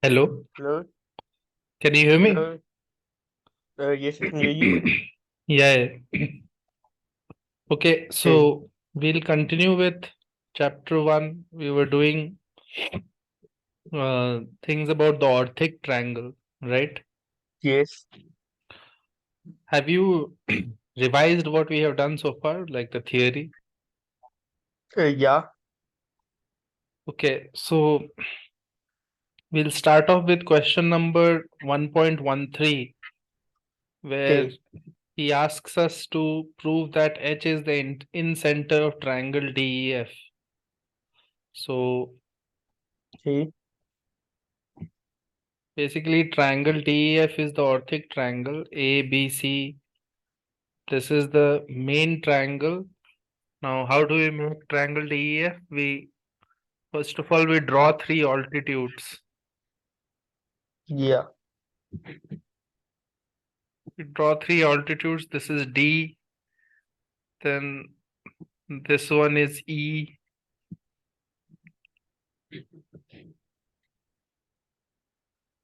Hello, Hello? can you hear me? Hello? Yes, I can hear you. Yeah. Okay, Okay. so we'll continue with chapter one. We were doing things about the orthic triangle, right? Yes. Have you revised what we have done so far, like the theory? Yeah. Okay, so we'll start off with question number 1.13, where Okay. he asks us to prove that H is the in center of triangle DEF. So Okay. basically, triangle DEF is the orthic triangle ABC. This is the main triangle. Now, how do we make triangle DEF? We first of all we draw three altitudes. Yeah. We draw three altitudes. This is D. Then this one is E,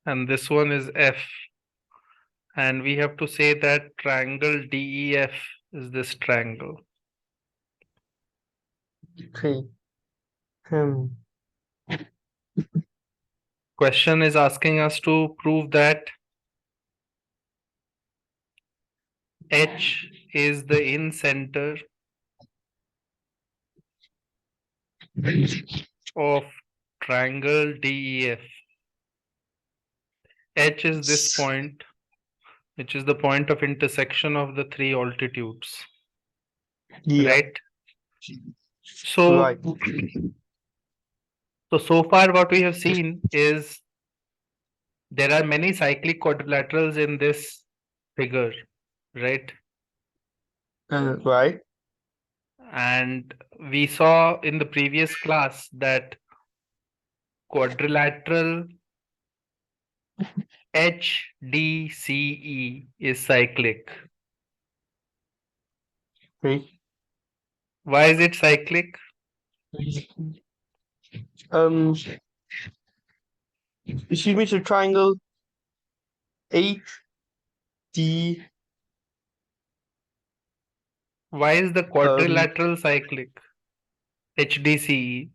and this one is F. And we have to say that triangle DEF is this triangle. Okay. Um. Question is asking us to prove that H is the in center of triangle DEF. H is this point, which is the point of intersection of the three altitudes, Yeah. right? So, Right. so far what we have seen is there are many cyclic quadrilaterals in this figure, right? Right. And we saw in the previous class that quadrilateral HDCE is cyclic. Okay. Why is it cyclic? Um. Excuse me. So triangle HD. Why is the Um. quadrilateral cyclic? HDCE.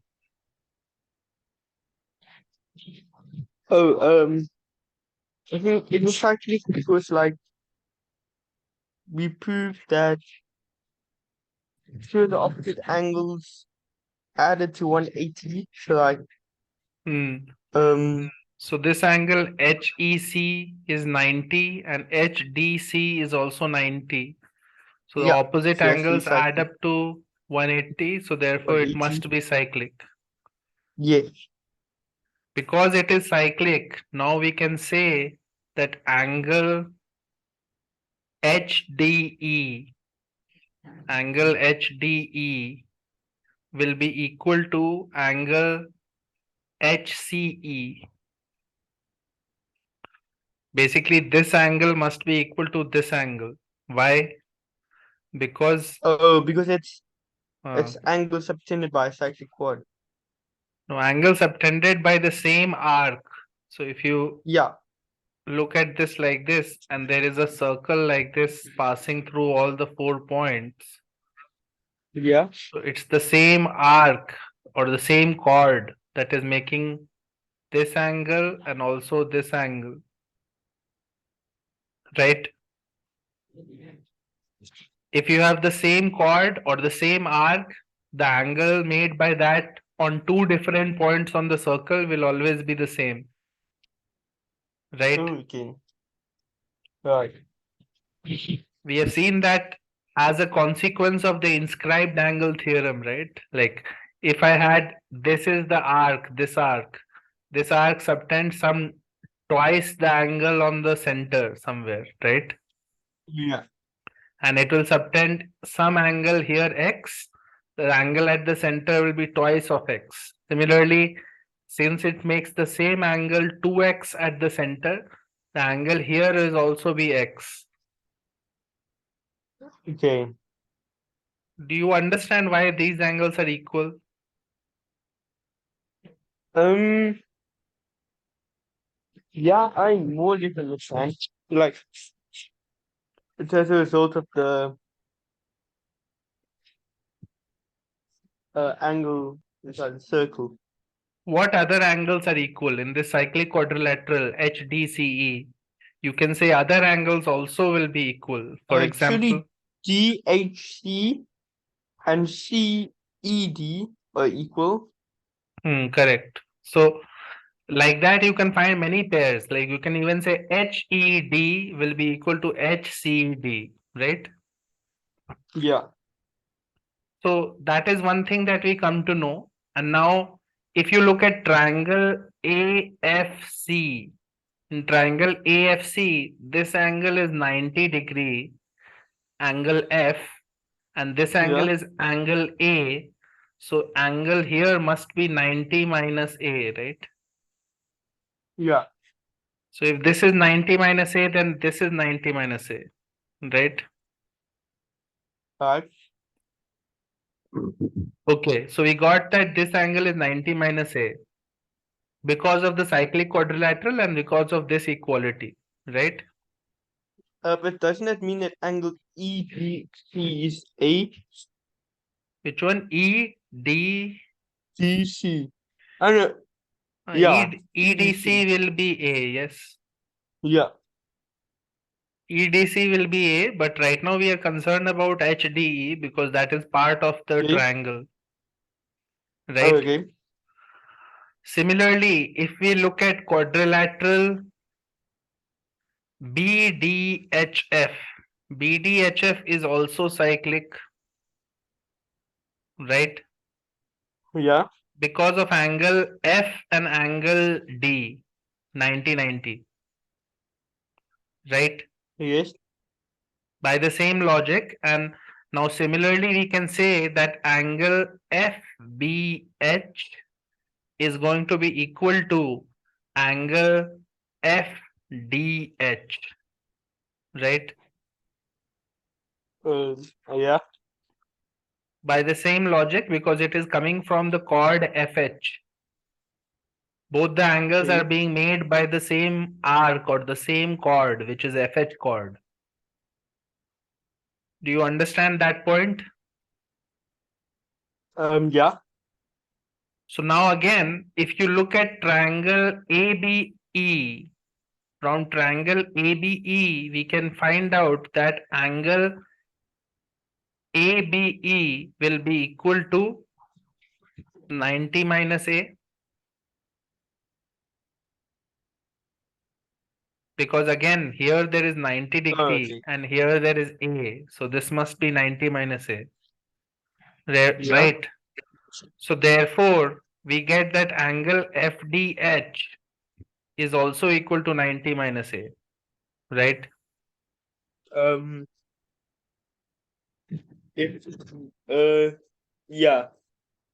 Oh. I think it was actually because like we proved that two the opposite angles added to 180. So like Hmm. um. So this angle HEC is 90 and HDC is also 90. So the Yeah. opposite So that's the angles add cycle up to 180. So therefore it 180. must be cyclic. Yes. Because it is cyclic, now we can say that angle HDE will be equal to angle HCE. Basically, this angle must be equal to this angle. Why? Because Oh, because uh, it's angle subtended by a cyclic quad. no, angle subtended by the same arc. So if you Yeah. look at this like this, and there is a circle like this passing through all the 4 points, Yeah. so it's the same arc or the same chord that is making this angle and also this angle, right? If you have the same chord or the same arc, the angle made by that on two different points on the circle will always be the same, right? Okay. Right. We have seen that as a consequence of the inscribed angle theorem, right? Like if I had this is the arc, this arc subtends some twice the angle on the center somewhere, right? Yeah. And it will subtend some angle here x, the angle at the center will be twice of x. Similarly, since it makes the same angle 2x at the center, the angle here is also be x. Okay. Do you understand why these angles are equal? Um, yeah, I more you can understand. Like it's as a result of the angle inside the circle. What other angles are equal in this cyclic quadrilateral HDCE? You can say other angles also will be equal. For example, Actually, GHC and CED are equal. correct. So like that you can find many pairs. Like you can even say HED will be equal to HCD, right? Yeah, So that is one thing that we come to know. And now if you look at triangle AFC, in triangle AFC, this angle is 90-degree angle F, and this angle yeah, is angle A. So angle here must be 90 minus A, right? yeah. So if this is 90 minus A, then this is 90 minus A, right? Right. Okay, so we got that this angle is 90 minus A because of the cyclic quadrilateral and because of this equality, right? But doesn't that mean that angle EBC is A? Which one? E D DC. I know. Yeah, EDC EDC. will be A, yes. Yeah. EDC will be A, but right now we are concerned about HDE because that is part of the Okay. triangle, right? Okay. Similarly, if we look at quadrilateral BDHF, BDHF is also cyclic, right? Yeah. Because of angle F and angle D, 90-90, right? Yes. By the same logic, and now similarly we can say that angle FBH is going to be equal to angle FDH, right? Uh, yeah. By the same logic, because it is coming from the chord FH. Both the angles are Okay. being made by the same arc or the same chord, which is FH chord. Do you understand that point? Yeah. So now again, if you look at triangle ABE, from triangle ABE, we can find out that angle ABE will be equal to 90 minus A, because again here there is 90-degree Okay. and here there is A, so this must be 90 minus A, Yeah. right? So therefore we get that angle FDH is also equal to 90 minus A, right? Um. If. Uh. Yeah.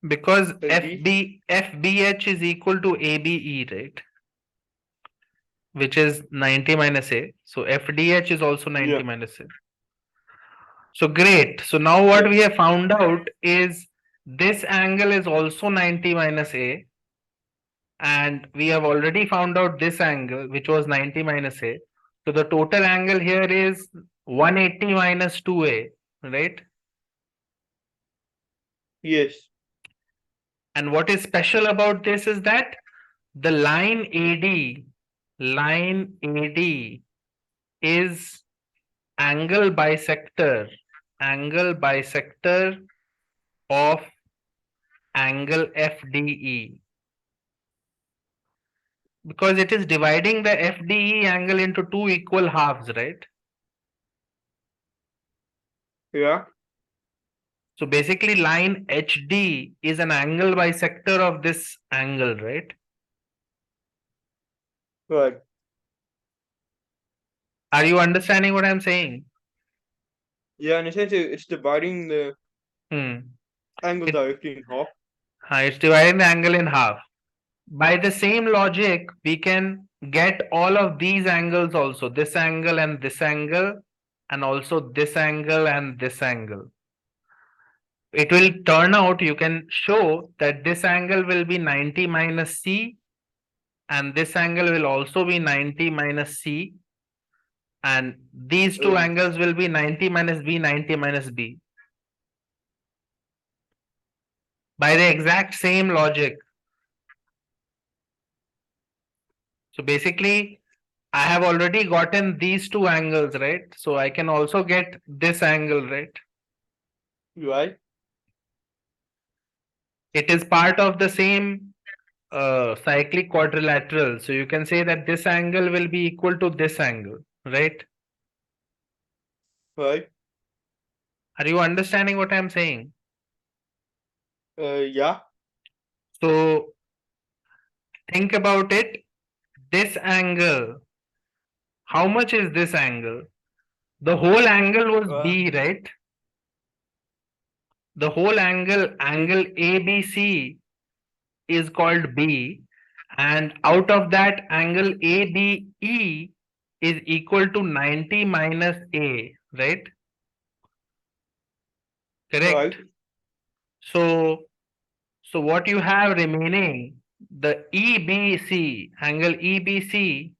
Because Agree. FBH is equal to ABE, right? Which is 90 minus A. So FDH is also 90 Yeah. minus A. So great. So now what Yeah. we have found out is this angle is also 90 minus A, and we have already found out this angle which was 90 minus A. So the total angle here is 180 minus 2A, right? Yes. And what is special about this is that the line AD is angle bisector of angle FDE, because it is dividing the FDE angle into two equal halves, right? Yeah. So basically line HD is an angle bisector of this angle, right? Right. Are you understanding what I'm saying? Yeah. And essentially, it's dividing the Hmm. angle It, directly in half. it's dividing the angle in half. By the same logic, we can get all of these angles also, this angle and this angle, and also this angle and this angle. It will turn out, you can show that this angle will be 90 minus C, and this angle will also be 90 minus C, and these two Oh, angles will be 90 minus B, 90 minus B. By the exact same logic. So basically, I have already gotten these two angles, right? So I can also get this angle, right? right. It is part of the same cyclic quadrilateral. So you can say that this angle will be equal to this angle, right? Right. Are you understanding what I'm saying? Yeah. So think about it. This angle, how much is this angle? The whole angle was Uh, B, right? The whole yes. angle ABC is called B, and out of that angle ABE is equal to 90 minus A, right? Correct. Right. So, so what you have remaining, the EBC, angle EBC,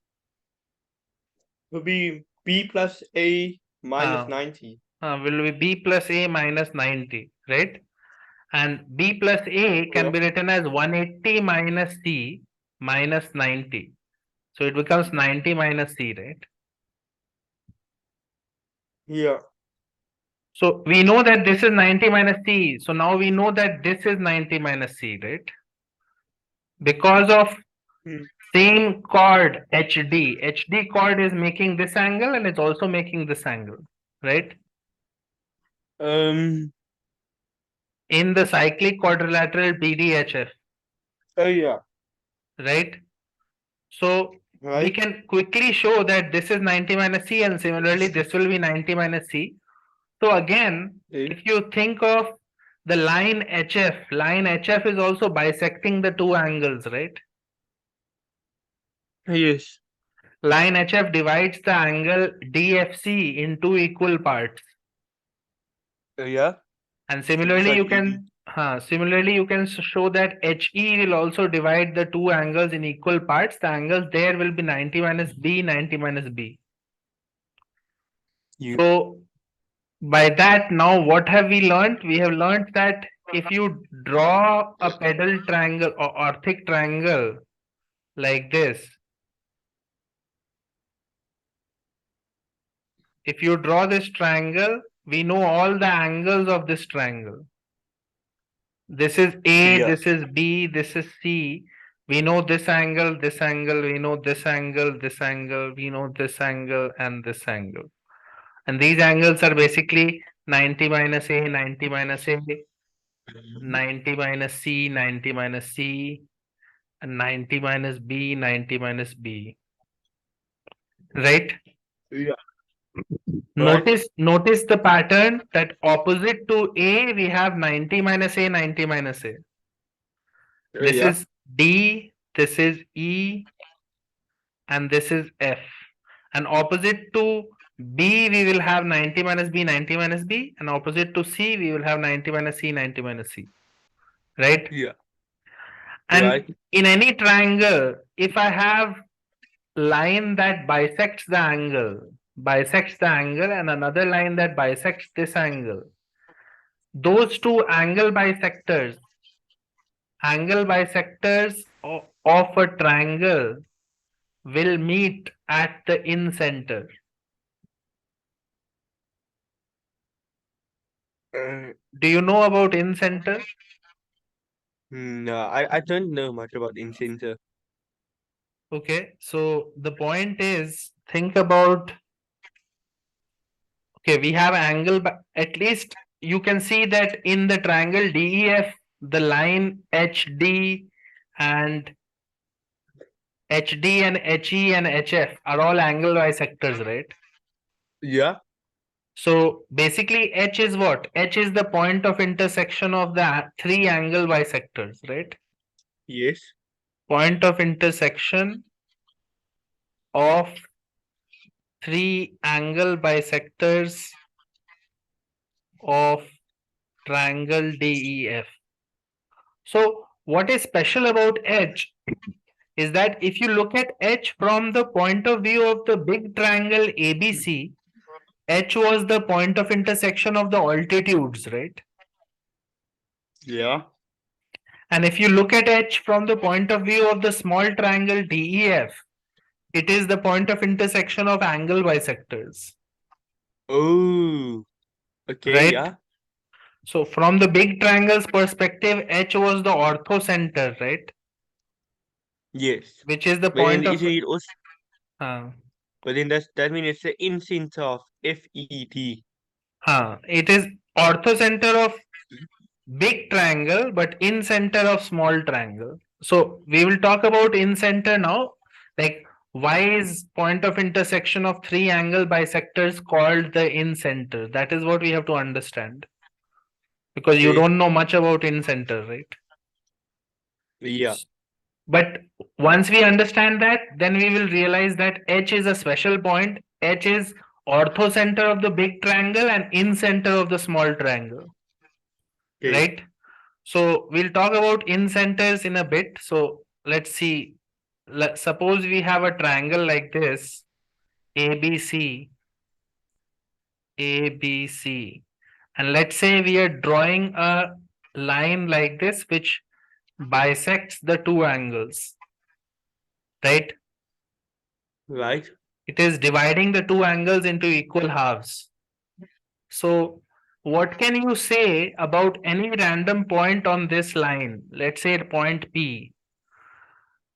Will be B plus A minus uh, 90. will be B plus A minus 90, right? And B plus A can Yeah. be written as 180 minus C minus 90. So it becomes 90 minus C, right? Yeah. So we know that this is 90 minus C. So now we know that this is 90 minus C, right? Because of Hmm. same chord HD. HD chord is making this angle and it's also making this angle, right? Um. In the cyclic quadrilateral BDHF, Oh, yeah. right? So we Right. can quickly show that this is 90 minus C and similarly this will be 90 minus C. So again, Eh, if you think of the line HF is also bisecting the two angles, right? yes. Line HF divides the angle DFC in two equal parts. Yeah. And Just similarly, like EB. similarly you can show that HE will also divide the two angles in equal parts. The angles there will be 90 minus B, 90 minus B. Yeah. So by that, now what have we learned? We have learned that if you draw a pedal triangle or orthic triangle like this, if you draw this triangle, we know all the angles of this triangle. This is A, Yeah. this is B, this is C. We know this angle, we know this angle, this angle, we know this angle, and this angle. And these angles are basically 90 minus A, 90 minus A, 90 minus C, 90 minus C, and 90 minus B, 90 minus B. Right? Yeah. Right. Notice the pattern that opposite to A, we have 90 minus A, 90 minus A. This Yeah. is D, this is E, and this is F. And opposite to B, we will have 90 minus B, 90 minus B, and opposite to C, we will have 90 minus C, 90 minus C. Right? Yeah. Right. And in any triangle, if I have line that bisects the angle, and another line that bisects this angle, those two angle bisectors of a triangle will meet at the in center. Uh, Do you know about in center? no, I don't know much about incenter. Okay, so the point is, think about, okay, we have angle, but at least you can see that in the triangle DEF, the line HD and HD and HE and HF are all angle bisectors, right? Yeah. So basically H is what? H is the point of intersection of the three angle bisectors, right? Yes. Point of intersection of three angle bisectors of triangle DEF. So what is special about H is that if you look at H from the point of view of the big triangle ABC, H was the point of intersection of the altitudes, right? Yeah. And if you look at H from the point of view of the small triangle DEF, it is the point of intersection of angle bisectors, Oh, okay, right? yeah. So from the big triangle's perspective, H was the orthocenter, right? Yes. Which is the But then point of isn't it also, uh, but then that means it's the instinct of FET. it is orthocenter of big triangle, but in center of small triangle. So we will talk about in center now. Like why is point of intersection of three angle bisectors called the in center? That is what we have to understand because you Okay. don't know much about in center, right? Yeah. But once we understand that, then we will realize that H is a special point. H is orthocenter of the big triangle and in center of the small triangle, Okay. right? So we'll talk about in centers in a bit. So let's see. Suppose we have a triangle like this, ABC, ABC, and let's say we are drawing a line like this which bisects the two angles, right? Right. It is dividing the two angles into equal halves. So what can you say about any random point on this line? Let's say point P.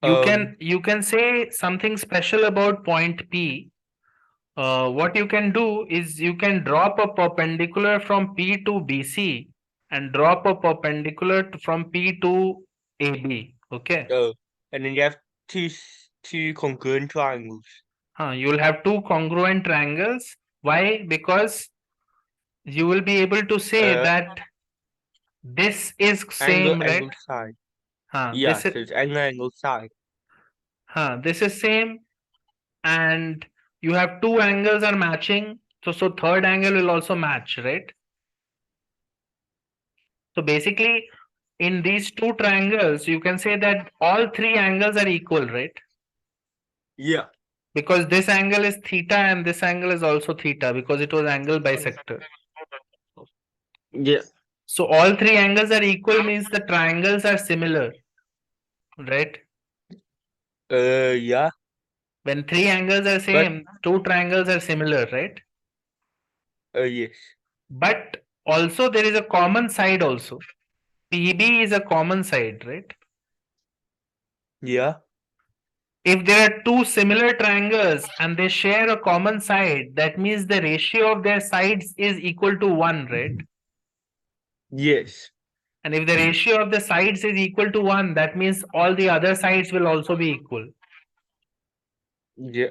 Um. You can say something special about point P. What you can do is you can drop a perpendicular from P to BC and drop a perpendicular from P to AB. Okay. And then you have two congruent triangles. You will have two congruent triangles. Why? Because you will be able to say Uh, that this is angle, same, right? angle, side. Yeah. This is So it's angle, angle, side. this is same, and you have two angles are matching. So third angle will also match, right? So basically, in these two triangles, you can say that all three angles are equal, right? Yeah. Because this angle is theta and this angle is also theta because it was angle bisector. Yeah. So all three angles are equal means the triangles are similar, right? Yeah. When three angles are But same, two triangles are similar, right? yes. But also there is a common side also. PB is a common side, right? Yeah. If there are two similar triangles and they share a common side, that means the ratio of their sides is equal to 1, right? Yes. And if the ratio of the sides is equal to 1, that means all the other sides will also be equal. Yeah.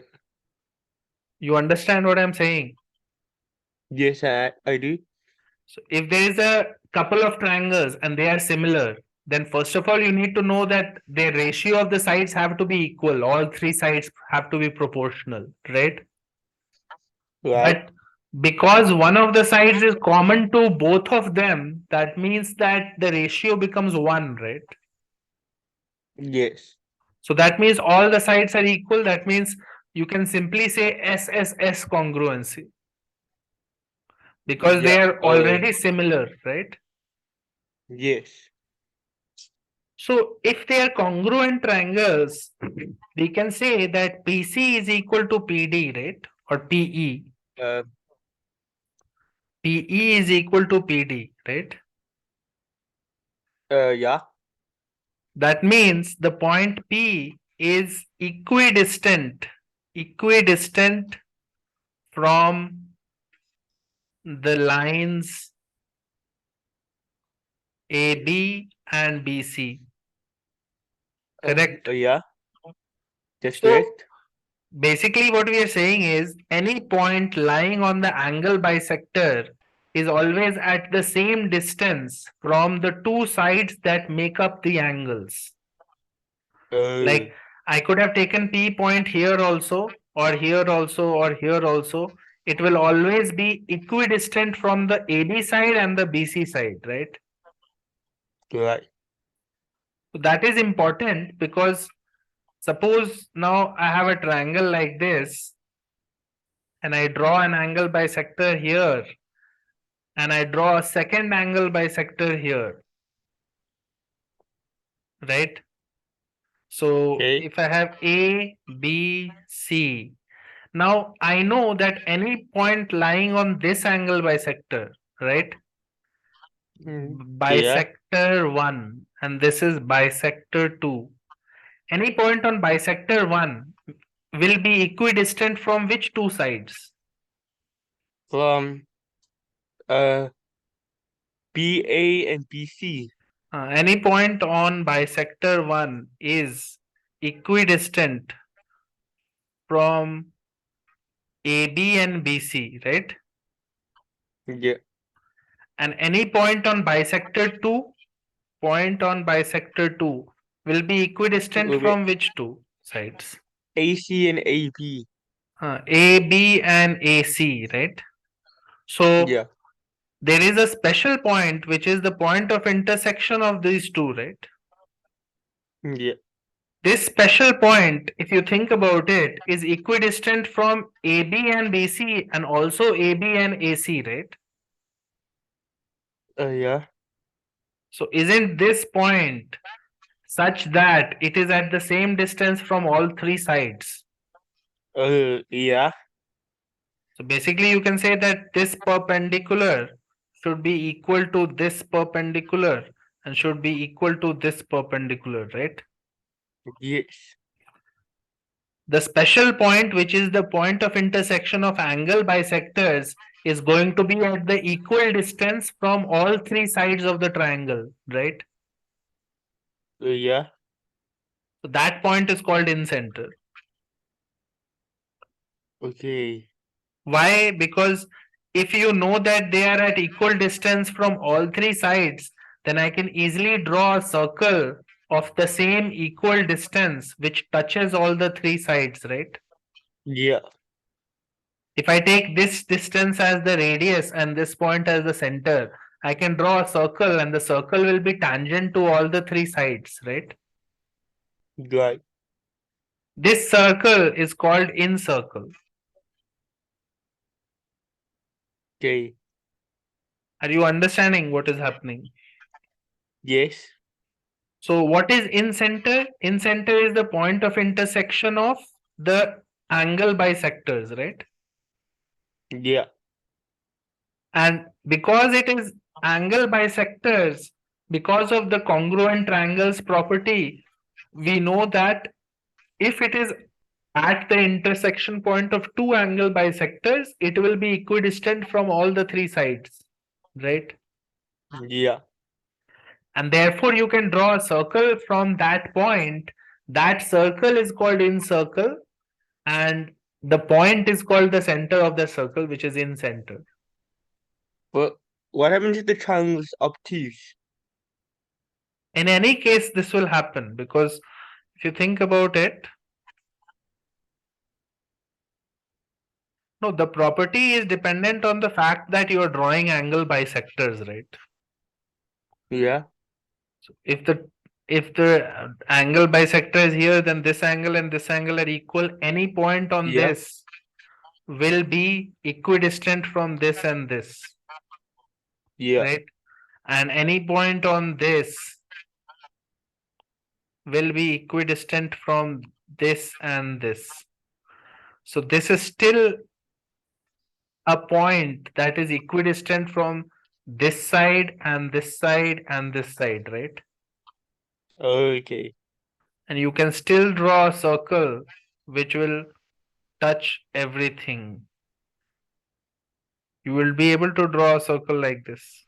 You understand what I'm saying? Yes, I do. So if there is a couple of triangles and they are similar, then first of all you need to know that the ratio of the sides have to be equal. All three sides have to be proportional, right? Right. But because one of the sides is common to both of them, that means that the ratio becomes 1, right? Yes. So that means all the sides are equal. That means you can simply say SSS congruency because they Yeah. are already similar, right? Yes. So if they are congruent triangles, we can say that PC is equal to PD, right? Or PE. Uh, PE is equal to PD, right? yeah. That means the point P is equidistant from the lines AB and BC. Correct. Yeah. That's So correct. basically what we are saying is any point lying on the angle bisector is always at the same distance from the two sides that make up the angles. Uh, Like I could have taken P point here also or here also or here also. it will always be equidistant from the AB side and the BC side, right? Right. So that is important because suppose now I have a triangle like this and I draw an angle bisector here and I draw a second angle bisector here, right? So Okay. if I have A, B, C, now I know that any point lying on this angle bisector, right? Yeah. Bisector 1 and this is bisector 2. Any point on bisector 1 will be equidistant from which two sides? From uh BA and BC. Any point on bisector 1 is equidistant from AB and BC, right? Yeah. And any point on bisector 2, point on bisector 2 will be equidistant Will be from which two sides? AC and AB. AB and AC, right? So Yeah. there is a special point which is the point of intersection of these two, right? Yeah. This special point, if you think about it, is equidistant from AB and BC and also AB and AC, right? Yeah. So isn't this point such that it is at the same distance from all three sides? Yeah. So basically you can say that this perpendicular should be equal to this perpendicular and should be equal to this perpendicular, right? Yes. The special point, which is the point of intersection of angle bisectors, is going to be at the equal distance from all three sides of the triangle, right? Yeah. So that point is called incenter. Okay. Why? Because if you know that they are at equal distance from all three sides, then I can easily draw a circle of the same equal distance which touches all the three sides, right? Yeah. If I take this distance as the radius and this point as the center, I can draw a circle and the circle will be tangent to all the three sides, right? Right. This circle is called incircle. Okay. Are you understanding what is happening? Yes. So what is incenter? Incenter is the point of intersection of the angle bisectors, right? Yeah. And because it is angle bisectors, because of the congruent triangles property, we know that if it is at the intersection point of two angle bisectors, it will be equidistant from all the three sides, right? Yeah. And therefore you can draw a circle from that point. That circle is called incircle and the point is called the center of the circle, which is in center. But what happens if the triangle is obtuse? In any case, this will happen because if you think about it, no, the property is dependent on the fact that you are drawing angle bisectors, right? Yeah. So if the angle bisector is here, then this angle and this angle are equal. Any point on Yeah. this will be equidistant from this and this, Yeah. right? And any point on this will be equidistant from this and this. So this is still a point that is equidistant from this side and this side and this side, right? Okay. And you can still draw a circle which will touch everything. You will be able to draw a circle like this.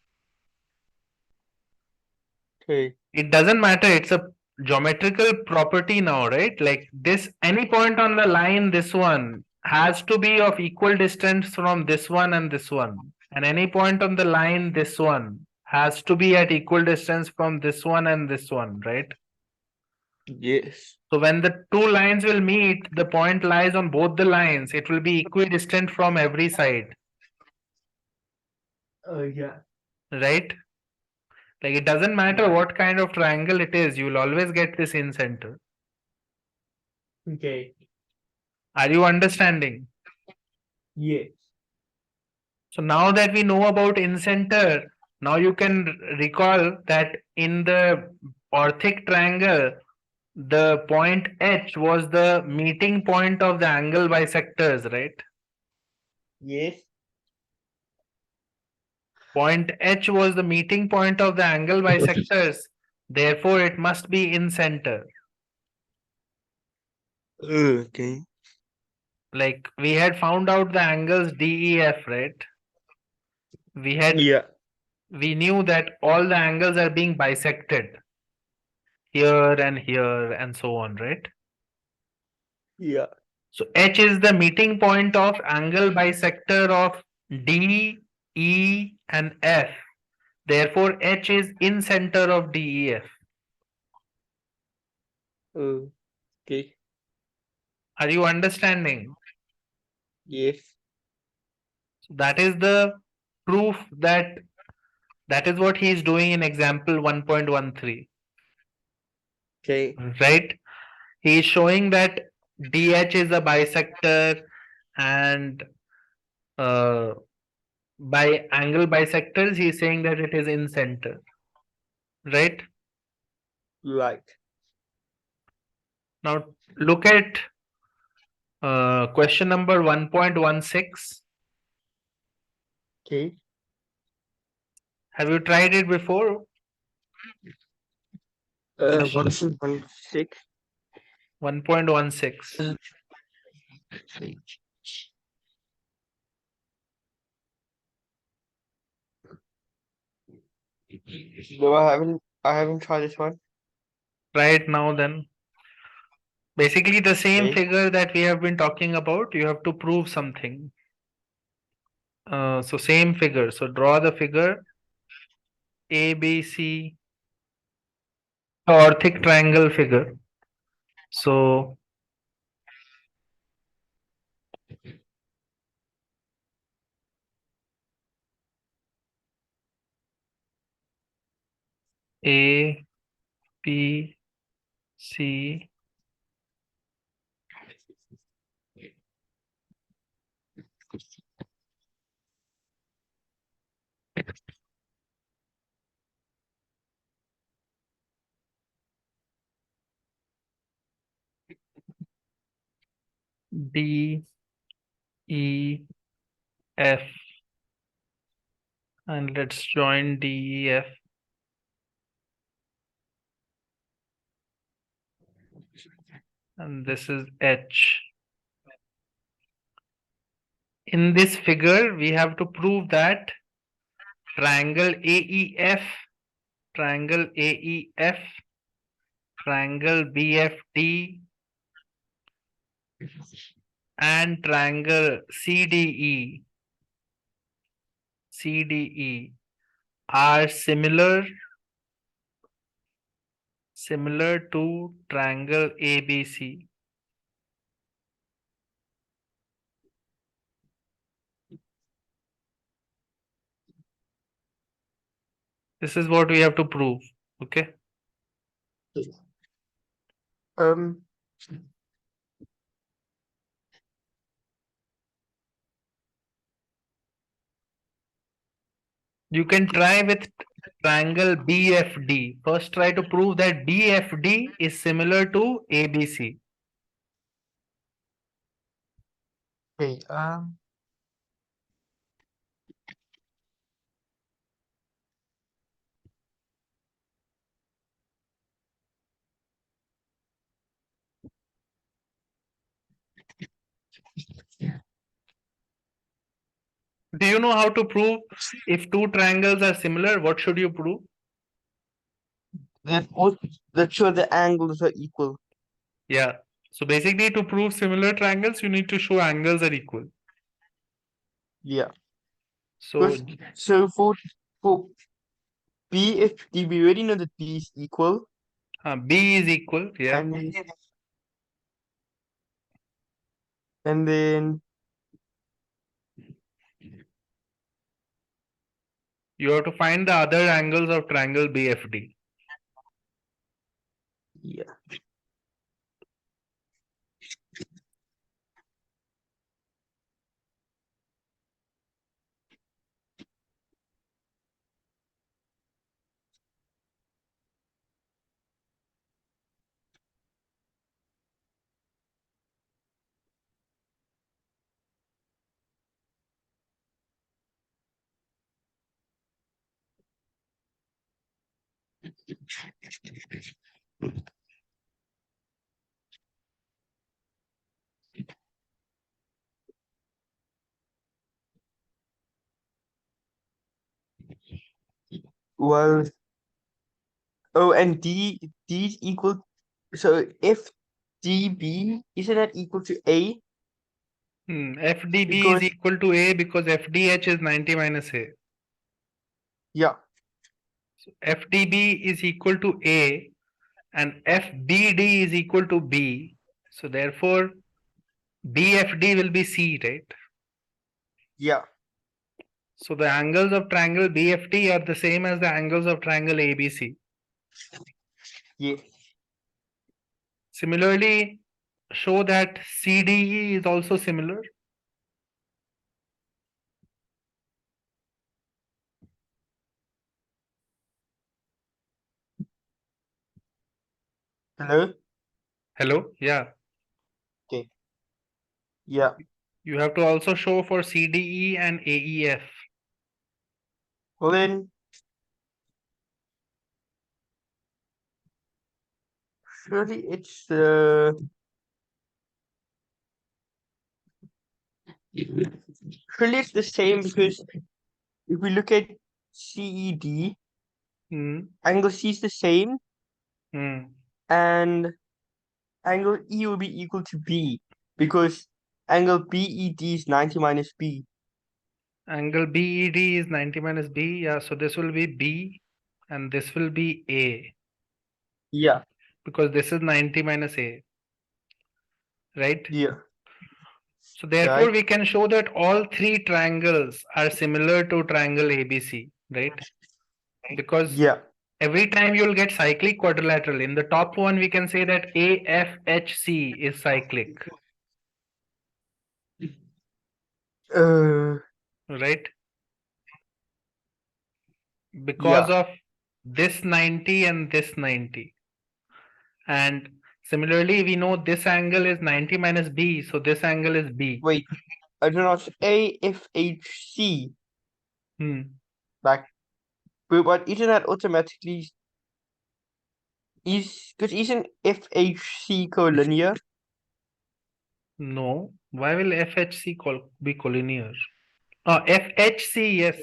Okay. It doesn't matter, it's a geometrical property now, right? Like this, any point on the line, this one has to be of equal distance from this one and this one. And any point on the line, this one has to be at equal distance from this one and this one, right? Yes. So when the two lines will meet, the point lies on both the lines. It will be equidistant from every side, Yeah. right? Like it doesn't matter Right. what kind of triangle it is, you will always get this in center. Okay. Are you understanding? Yes. So now that we know about in center, now you can recall that in the orthic triangle, the point H was the meeting point of the angle bisectors, right? Yes. Point H was the meeting point of the angle bisectors. Therefore, it must be in center. Okay. Like we had found out the angles DEF, right? We had Yeah. we knew that all the angles are being bisected here and so on, right? Yeah. So H is the meeting point of angle bisector of D, E, and F. Therefore, H is in center of DEF. Okay. Are you understanding? Yes. So that is the proof that is what he is doing in example 1.13, Okay. right? He is showing that DH is a bisector and uh, by angle bisectors, he is saying that it is in center, right? Right. Now look at question number 1.16. Okay. Have you tried it before? 1.6. 1.16. No, I haven't tried this one. Try it now then. Basically, the same Okay. figure that we have been talking about, you have to prove something. So same figure. So draw the figure ABC orthic triangle figure. So A, B, C, D, E, F, and let's join D, E, F, and this is H. In this figure, we have to prove that triangle AEF, triangle AEF, triangle BFD, and triangle CDE are similar to triangle ABC. This is what we have to prove. Okay. Um. You can try with triangle BFD. First, try to prove that BFD is similar to ABC. Okay. Do you know how to prove if two triangles are similar? What should you prove? That both that show the angles are equal. Yeah. So basically, to prove similar triangles, you need to show angles are equal. Yeah. So Because so for BFD, we already know that B is equal. B is equal, yeah. And then You have to find the other angles of triangle BFD. yeah. Well, oh, and D is equal. So if DB isn't that equal to A? FDB is Because equal to A because FDH is 90 minus A. yeah, So FDB is equal to A and FBD is equal to B. So therefore, BFD will be C, right? yeah, So the angles of triangle BFD are the same as the angles of triangle ABC. yeah. Similarly, show that CDE is also similar. Hello. Hello? Yeah. Okay. Yeah. You have to also show for CDE and AEF. Well then, surely it's surely it's the same because if we look at CED, Hmm. angle C is the same, Hmm. and angle E will be equal to B because angle BED is 90 minus B. Angle BED is 90 minus B. Yeah, so this will be B and this will be A Yeah. because this is 90 minus A, right? Yeah. So therefore, Right. we can show that all three triangles are similar to triangle ABC, right? Because Yeah. every time you'll get cyclic quadrilateral. In the top one, we can say that AFHC is cyclic, Uh. right? Because Yeah. of this 90 and this 90. And similarly, we know this angle is 90 minus B, so this angle is B. Wait. I do not AFHC. Hmm. Like, but isn't that automatically is because isn't FHC collinear? No. Why will FHC be collinear? FHC, yes.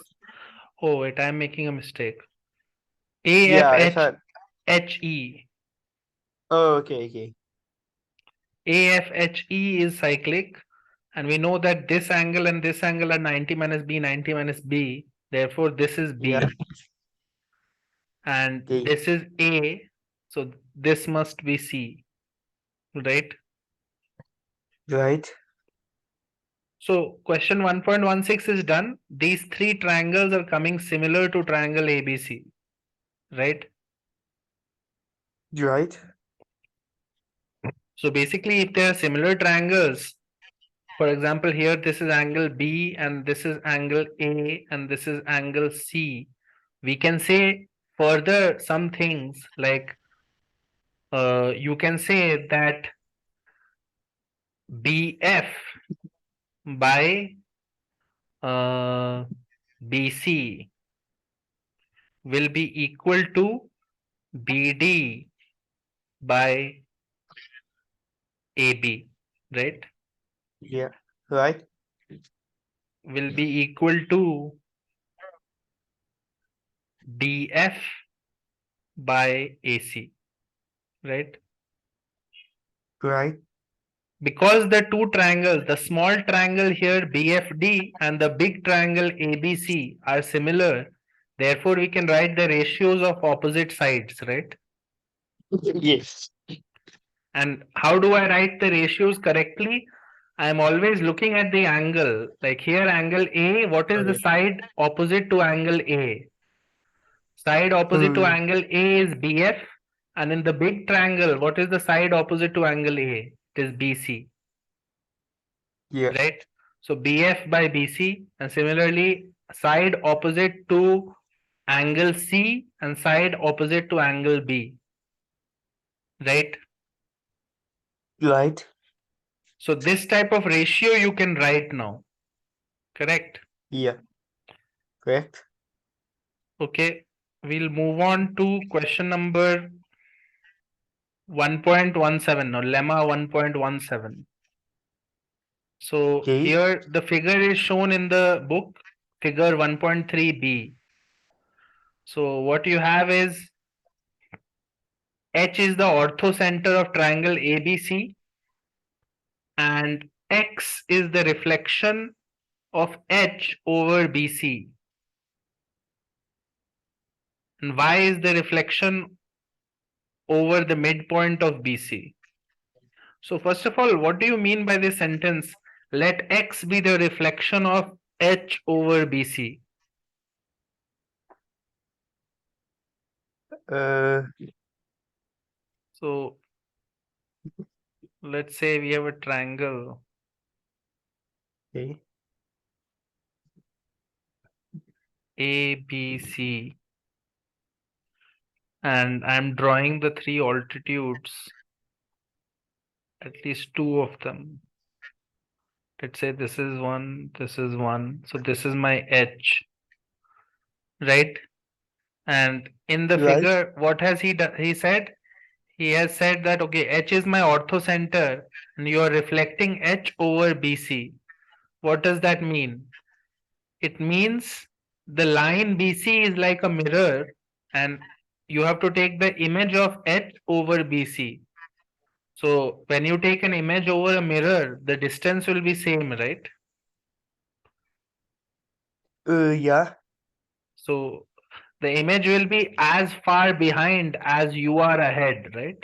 Oh, wait, I'm making a mistake. Yeah, that's right. AFHE. Oh, okay, okay. AFHE is cyclic, and we know that this angle and this angle are 90 minus B, 90 minus B. Therefore, this is Yeah, B, and okay. this is A. So this must be C, right? Right. So question 1.16 is done. These three triangles are coming similar to triangle ABC, right? Right. So basically, if they are similar triangles, for example, here this is angle B and this is angle A and this is angle C, we can say further some things like you can say that BF by BC will be equal to BD by AB, right? Yeah. Right. Will be equal to DF by AC, right? Right. Because the two triangles, the small triangle here BFD and the big triangle ABC are similar, therefore we can write the ratios of opposite sides, right? Yes. And how do I write the ratios correctly? I'm always looking at the angle. Like here, angle A, what is the Okay. side opposite to angle A? Side opposite to Hmm. angle A is BF. And in the big triangle, what is the side opposite to angle A? It is BC, Yeah. right? So BF by BC. And similarly, side opposite to angle C and side opposite to angle B, right? Right. So this type of ratio you can write now, correct? Yeah. Correct. Okay, we'll move on to question number 1.17 or lemma 1.17. So Okay. here the figure is shown in the book, figure 1.3b. So what you have is H is the orthocenter of triangle ABC and X is the reflection of H over BC and Y is the reflection over the midpoint of BC. So first of all, what do you mean by this sentence? Let X be the reflection of H over BC. Uh. So let's say we have a triangle Okay. ABC and I'm drawing the three altitudes, at least two of them. Let's say this is one, this is one. So this is my H, right? And in the Right. figure, what has he done? He said, he has said that, okay, H is my orthocenter and you are reflecting H over BC. What does that mean? It means the line BC is like a mirror and you have to take the image of H over BC. So when you take an image over a mirror, the distance will be same, right? Yeah. So the image will be as far behind as you are ahead, right?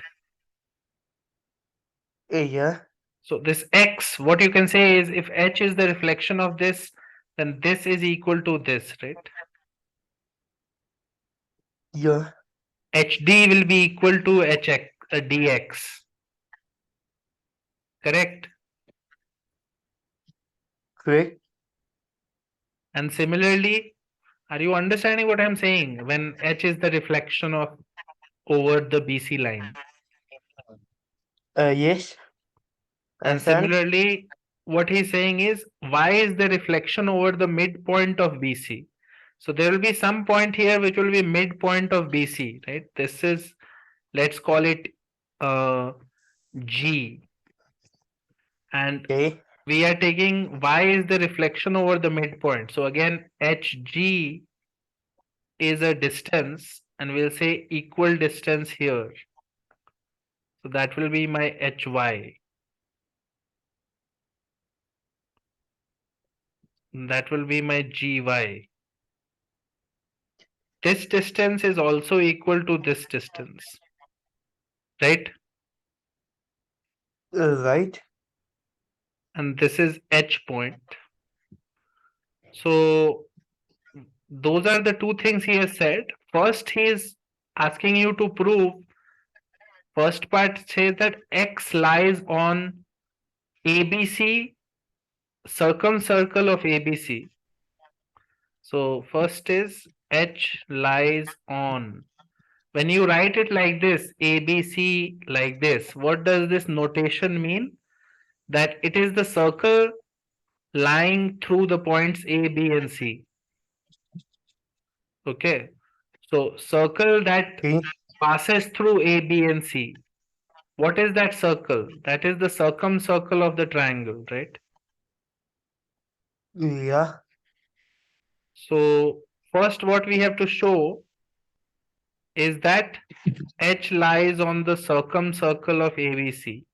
Yeah. So this X, what you can say is if H is the reflection of this, then this is equal to this, right? Yeah. HD will be equal to HX, DX, correct? Correct. And similarly, are you understanding what I'm saying? When H is the reflection of over the BC line. Yes. And Understand? similarly, what he's saying is Y is the reflection over the midpoint of BC. So there will be some point here which will be midpoint of BC, right? This is, let's call it uh, G. And Okay. we are taking Y is the reflection over the midpoint. So again, HG is a distance and we'll say equal distance here. So that will be my HY. That will be my GY. This distance is also equal to this distance, right? Right. And this is H point. So those are the two things he has said. First, he is asking you to prove, first part says that X lies on ABC, circumcircle of ABC. So first is H lies on. When you write it like this, ABC like this, what does this notation mean? That it is the circle lying through the points A, B, and C. Okay. So circle that Okay. passes through A, B, and C. What is that circle? That is the circumcircle of the triangle, right? Yeah. So first what we have to show is that H lies on the circumcircle of ABC.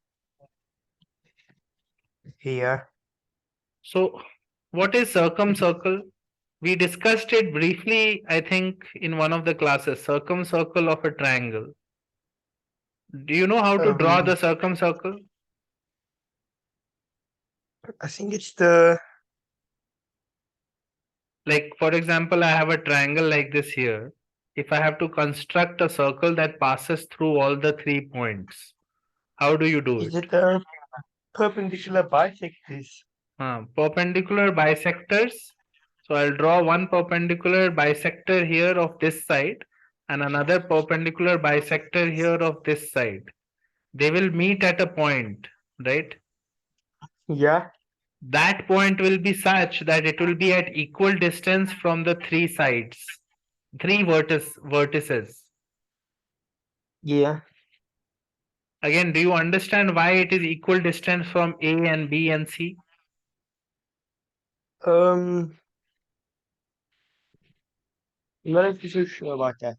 Yeah. So what is circumcircle? We discussed it briefly, I think, in one of the classes, circumcircle of a triangle. Do you know how to draw Um, the circumcircle? I think it's the Like, for example, I have a triangle like this here. If I have to construct a circle that passes through all the 3 points, how do you do is it? it the perpendicular bisectors? Perpendicular bisectors. So I'll draw one perpendicular bisector here of this side and another perpendicular bisector here of this side. They will meet at a point, right? Yeah, That point will be such that it will be at equal distance from the three sides, three vertices. yeah. Again, do you understand why it is equal distance from A and B and C? Um, I'm not actually so sure about that.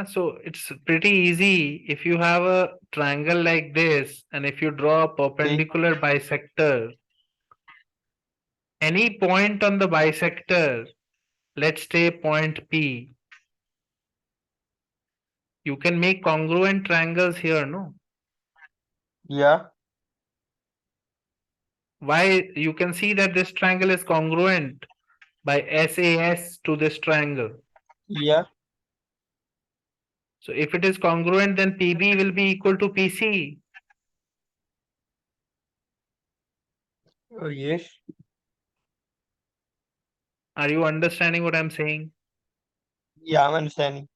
So it's pretty easy. If you have a triangle like this and if you draw a Okay, perpendicular bisector, any point on the bisector, let's say point P, you can make congruent triangles here, no? yeah, Why? You can see that this triangle is congruent by SAS to this triangle. yeah. So if it is congruent, then PB will be equal to PC. Oh, yes. Are you understanding what I'm saying? Yeah, I'm understanding.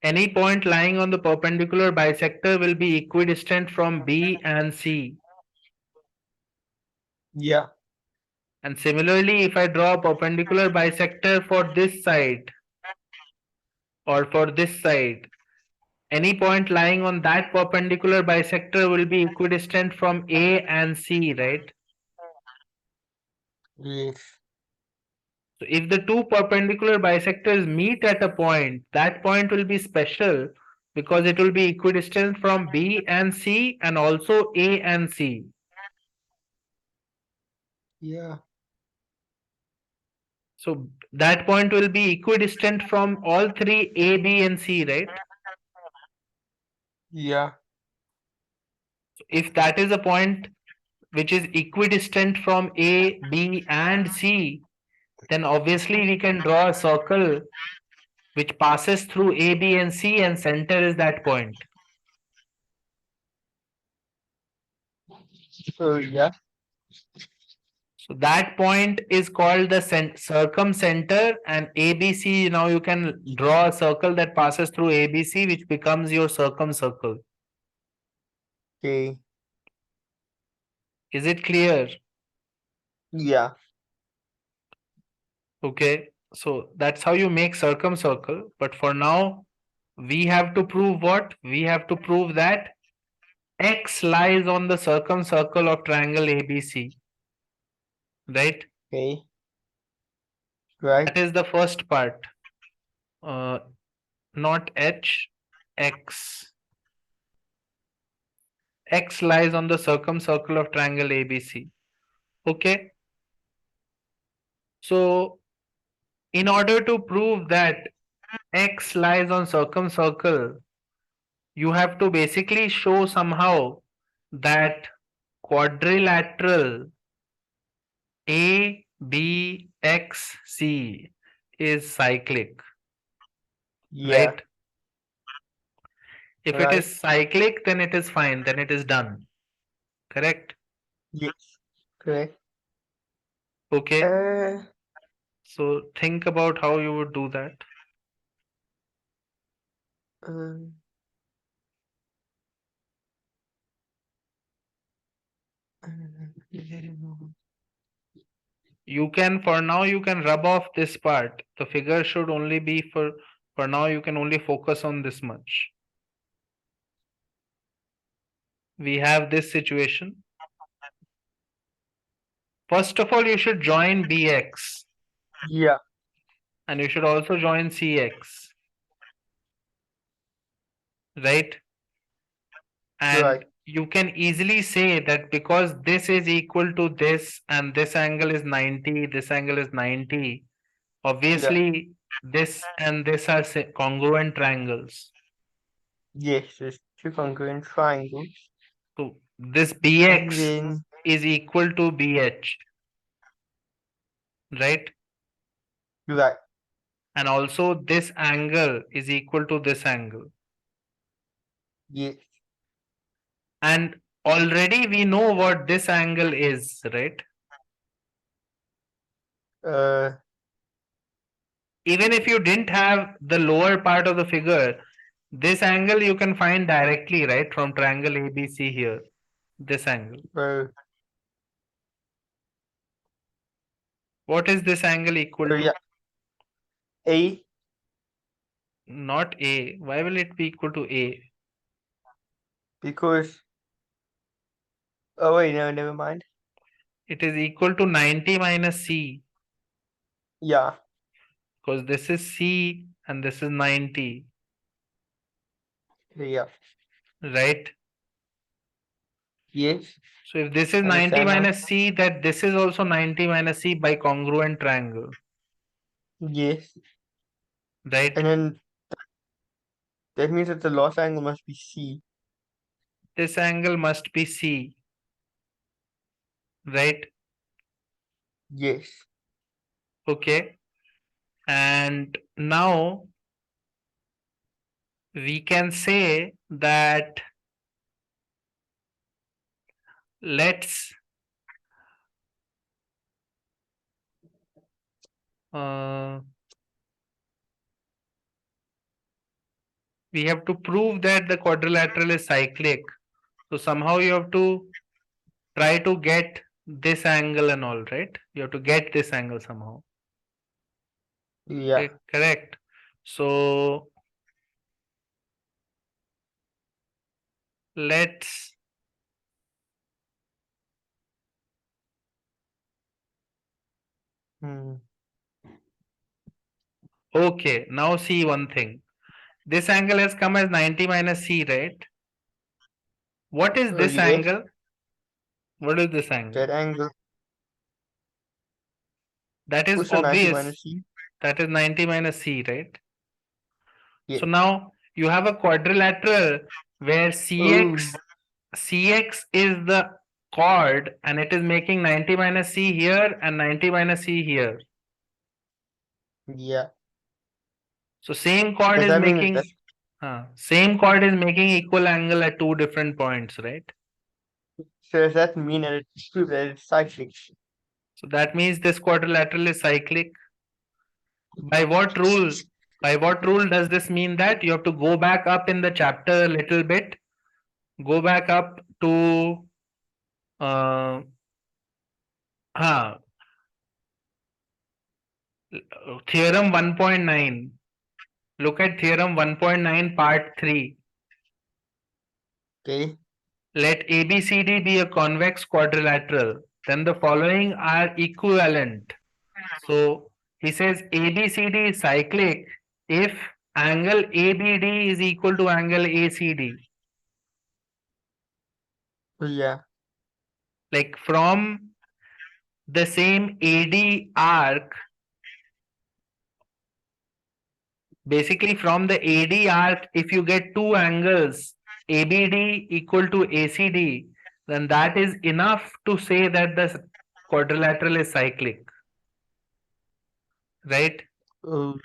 Any point lying on the perpendicular bisector will be equidistant from B and C. Yeah, And similarly, if I draw a perpendicular bisector for this side or for this side, any point lying on that perpendicular bisector will be equidistant from A and C, right? yes. So if the two perpendicular bisectors meet at a point, that point will be special because it will be equidistant from B and C and also A and C. Yeah, So that point will be equidistant from all three A, B, and C, right? yeah, So if that is a point which is equidistant from A, B, and C, then obviously we can draw a circle which passes through A, B, and C, and center is that point. oh, yeah, So that point is called the circumcenter, and ABC. Now you can draw a circle that passes through ABC, which becomes your circumcircle. okay, Is it clear? yeah, Okay. So that's how you make circumcircle. But for now, we have to prove what? We have to prove that X lies on the circumcircle of triangle ABC, right? okay, That right, is the first part. Uh, not H, X. X lies on the circumcircle of triangle ABC. Okay. So in order to prove that X lies on circumcircle, you have to basically show somehow that quadrilateral A, B, X, C is cyclic, yeah, right? If it right, is cyclic, then it is fine, then it is done. Correct? yes, correct. Okay. Uh, So think about how you would do that. um, You can, for now, you can rub off this part. The figure should only be for now, you can only focus on this much. We have this situation. First of all, you should join BX yeah, and you should also join CX, right? And right, you can easily say that because this is equal to this and this angle is 90, this angle is 90, yeah, obviously this and this are congruent triangles. Yes, there's two congruent triangles. So this And BX then, is equal to BH, right? right, And also this angle is equal to this angle. yes, And already we know what this angle is, right? uh, Even if you didn't have the lower part of the figure, this angle you can find directly, right? From triangle ABC here. This angle. uh, What is this angle equal yeah, to? A, Not A. Why will it be equal to A? because, oh wait, no, never mind. It is equal to 90 minus C, Yeah, because this is C and this is 90, yeah, right? yes, So if this is 90 understand now. minus C, that this is also 90 minus C by congruent triangle, Yes, right? and then that means that the loss angle must be C. This angle must be C, right? Yes, Okay. And now we can say that let's uh, we have to prove that the quadrilateral is cyclic. So somehow you have to try to get this angle and all, right? You have to get this angle somehow. yeah, Okay, correct. So let's hmm. okay, now see one thing. This angle has come as 90 minus C, right? What is this Yes, angle? What is this angle? that angle, That is also 90 obvious. minus C. That is 90 minus C, right? Yes. So now you have a quadrilateral where Oh, CX is the chord and it is making 90 minus C here and 90 minus C here. yeah. So same chord Does is that mean that, making same chord is making equal angle at two different points, right? so does that mean that it's true that it's cyclic? So that means this quadrilateral is cyclic. By what rule? By what rule does this mean that? You have to go back up in the chapter a little bit. Go back up to uh, huh, theorem 1.9. Look at theorem 1.9 part 3. Okay, Let ABCD be a convex quadrilateral. Then the following are equivalent. So he says ABCD is cyclic if angle ABD is equal to angle ACD. yeah, Like from the same AD arc, basically from the AD arc, if you get two angles ABD equal to ACD, then that is enough to say that the quadrilateral is cyclic, right? oh,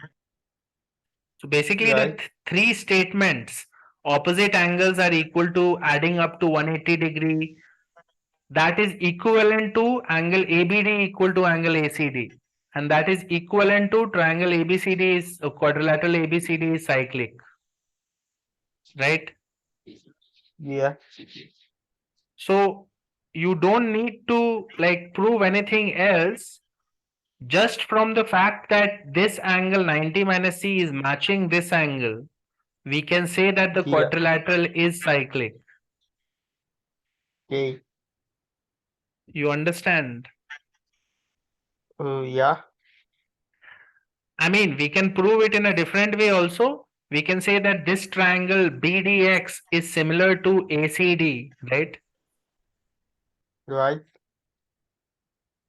So basically the right, three statements, opposite angles are equal to adding up to 180-degree, that is equivalent to angle ABD equal to angle ACD, and that is equivalent to triangle ABCD is quadrilateral ABCD is cyclic, right? yeah, So you don't need to like prove anything else. Just from the fact that this angle 90 minus C is matching this angle, we can say that the yeah, quadrilateral is cyclic. okay, You understand? oh, yeah, I mean, we can prove it in a different way also. We can say that this triangle BDX is similar to ACD, right? right.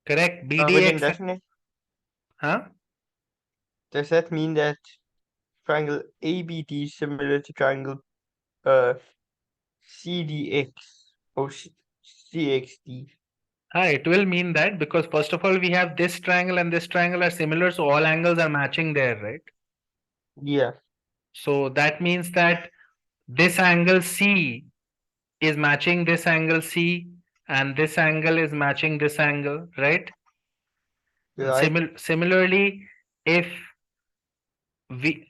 Correct. But then BDX, huh? does that mean that triangle ABD is similar to triangle uh CDX or CXD. It will mean that because first of all we have this triangle and this triangle are similar, so all angles are matching there, right? Yeah, So that means that this angle C is matching this angle C and this angle is matching this angle, right? And right, similarly, if we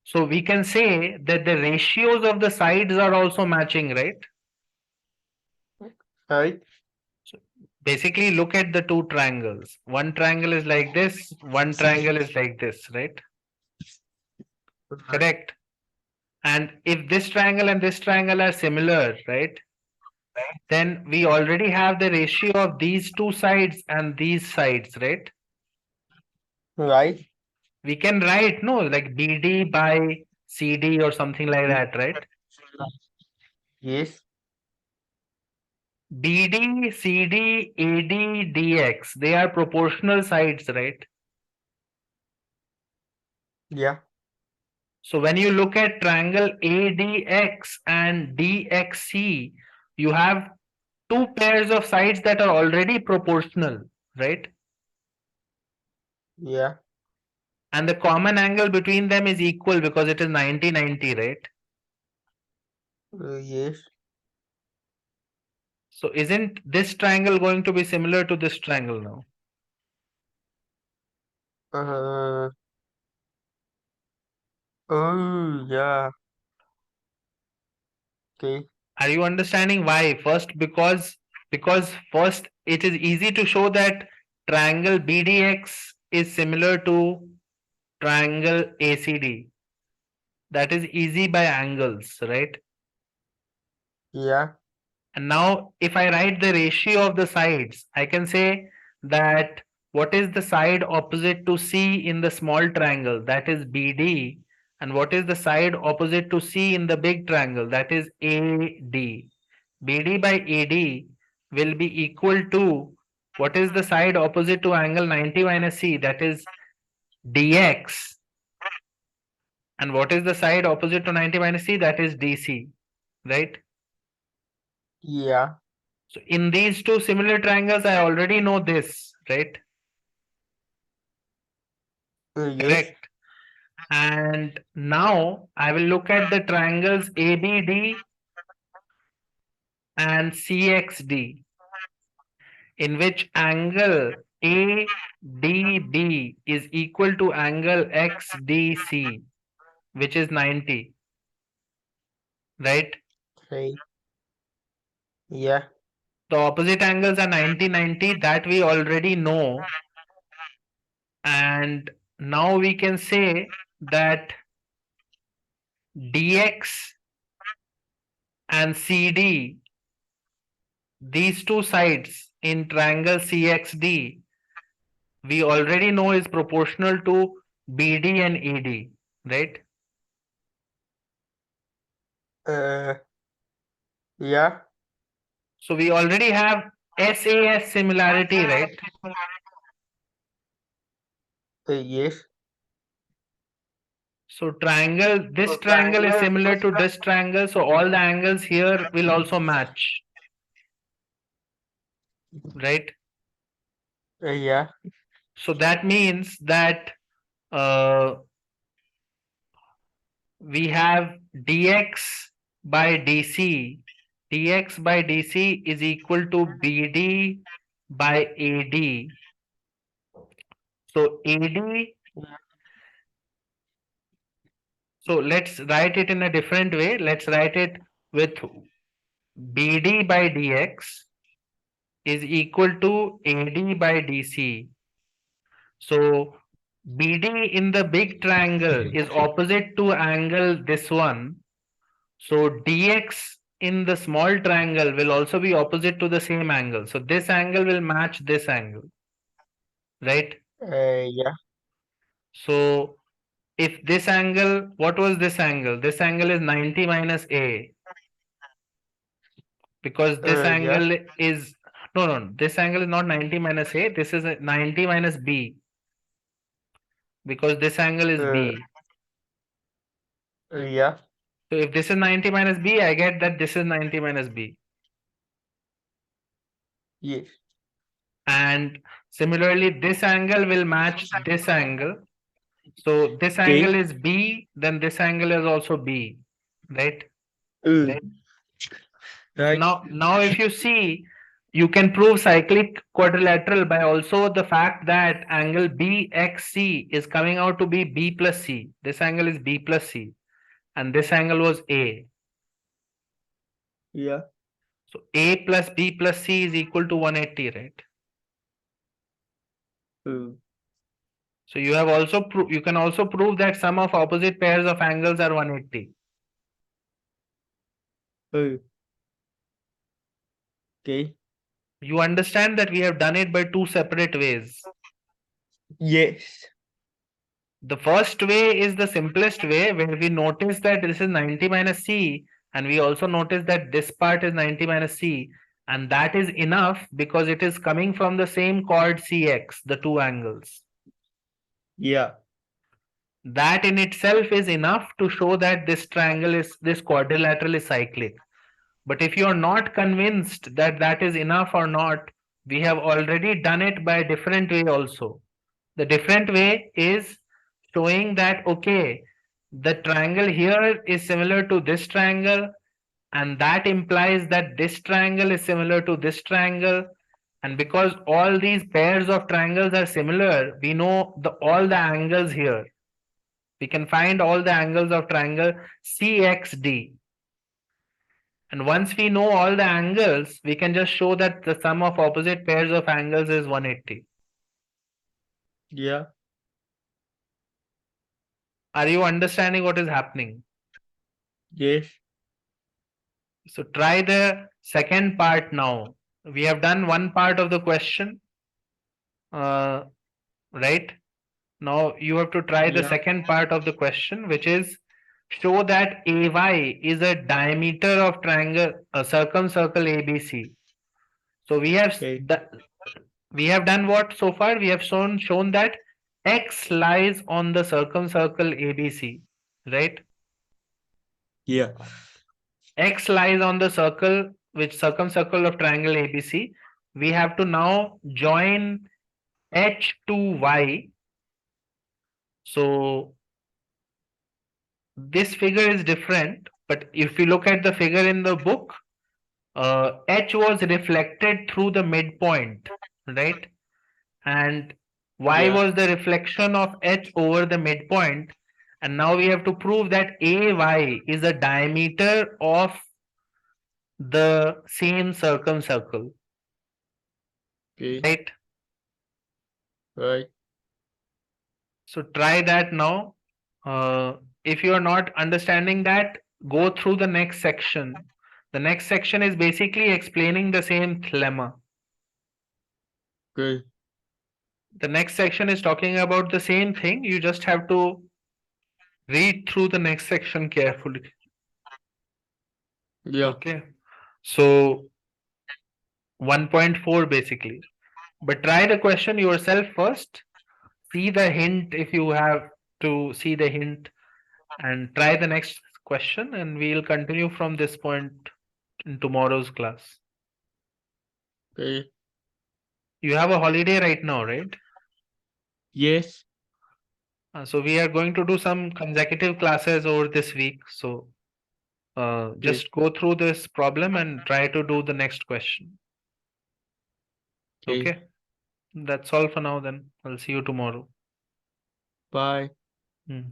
so we can say that the ratios of the sides are also matching, right? right, So basically look at the two triangles. One triangle is like this, one triangle is like this, right? right, Correct. And if this triangle and this triangle are similar, right? Then we already have the ratio of these two sides and these sides, right? right. We can write, no, like BD by CD or something like that, right? Yes, BD, CD, AD, DX, they are proportional sides, right? yeah, So when you look at triangle ADX and DXC, you have two pairs of sides that are already proportional, right? yeah, And the common angle between them is equal because it is 90-90, right? yes. So isn't this triangle going to be similar to this triangle now? Uh, oh, yeah, okay, Are you understanding why? First, because first it is easy to show that triangle BDX is similar to triangle ACD. That is easy by angles, right? yeah, And now if I write the ratio of the sides, I can say that what is the side opposite to C in the small triangle, that is BD, and what is the side opposite to C in the big triangle, that is AD. BD by AD will be equal to what is the side opposite to angle 90 minus C, that is DX, and what is the side opposite to 90 minus C, that is DC, right? yeah, So in these two similar triangles, I already know this, right? yes, Correct. And now I will look at the triangles ABD and CXD, in which angle ADB is equal to angle XDC, which is 90, right? okay, yeah, The opposite angles are 90-90, that we already know. And now we can say that DX and CD, these two sides in triangle CXD, we already know is proportional to BD and ED, right? uh, yeah, So we already have SAS similarity, right? yes. So triangle, this triangle is similar to this triangle, so all the angles here will also match, right? Yeah, So that means that uh, we have dx by dc. Dx by dc is equal to bd by ad. So ad, so let's write it in a different way. Let's write it with bd by dx is equal to ad by dc. So bd in the big triangle is opposite to angle this one. So dx in the small triangle will also be opposite to the same angle. So this angle will match this angle, right? yeah, So if this angle, what was this angle? This angle is 90 minus A, because this yeah, angle is, no, this angle is not 90 minus A. This is 90 minus B, because this angle is uh, B. yeah, So if this is 90 minus b, I get that this is 90 minus b. Yes. And similarly, this angle will match this angle. So this angle Okay. is b, then this angle is also b, right? Uh, So right. now if you see, you can prove cyclic quadrilateral by also the fact that angle BXC is coming out to be B plus C. This angle is B plus C, and this angle was A. Yeah. So A plus B plus C is equal to 180, right? Uh, So you can also prove that sum of opposite pairs of angles are 180. uh, okay. You understand that we have done it by two separate ways. Yes. The first way is the simplest way, where we notice that this is 90 minus c, and we also notice that this part is 90 minus c, and that is enough because it is coming from the same chord cx, the two angles. Yeah. That in itself is enough to show that this quadrilateral is cyclic. But if you are not convinced that that is enough or not, we have already done it by a different way also. The different way is showing that, okay, the triangle here is similar to this triangle, and that implies that this triangle is similar to this triangle. And because all these pairs of triangles are similar, we know all the angles here. We can find all the angles of triangle CXD. And once we know all the angles, we can just show that the sum of opposite pairs of angles is 180. Yeah. Are you understanding what is happening? Yes. So try the second part now. We have done one part of the question, uh, right? Now you have to try the Yeah. second part of the question, which is show that AY is a diameter of triangle, a circumcircle ABC. So Okay. we have done what so far? We have shown that X lies on the circumcircle ABC, right? Yeah. X lies on the circle, which circumcircle of triangle ABC. We have to now join H to Y. So this figure is different, but if you look at the figure in the book, H was reflected through the midpoint, right? And Y Yeah. was the reflection of H over the midpoint. And now we have to prove that AY is a diameter of the same circumcircle, Okay. right? Right. So try that now. If you are not understanding that, go through the next section. The next section is basically explaining the same lemma. Okay. The next section is talking about the same thing. You just have to read through the next section carefully. Yeah. Okay. So 1.4 basically. But try the question yourself first. See the hint if you have to see the hint, and try the next question, and we'll continue from this point in tomorrow's class. Okay. You have a holiday right now, right? Yes. So we are going to do some consecutive classes over this week. So Okay. just go through this problem and try to do the next question. Okay. Okay. That's all for now then. I'll see you tomorrow. Bye. Hmm.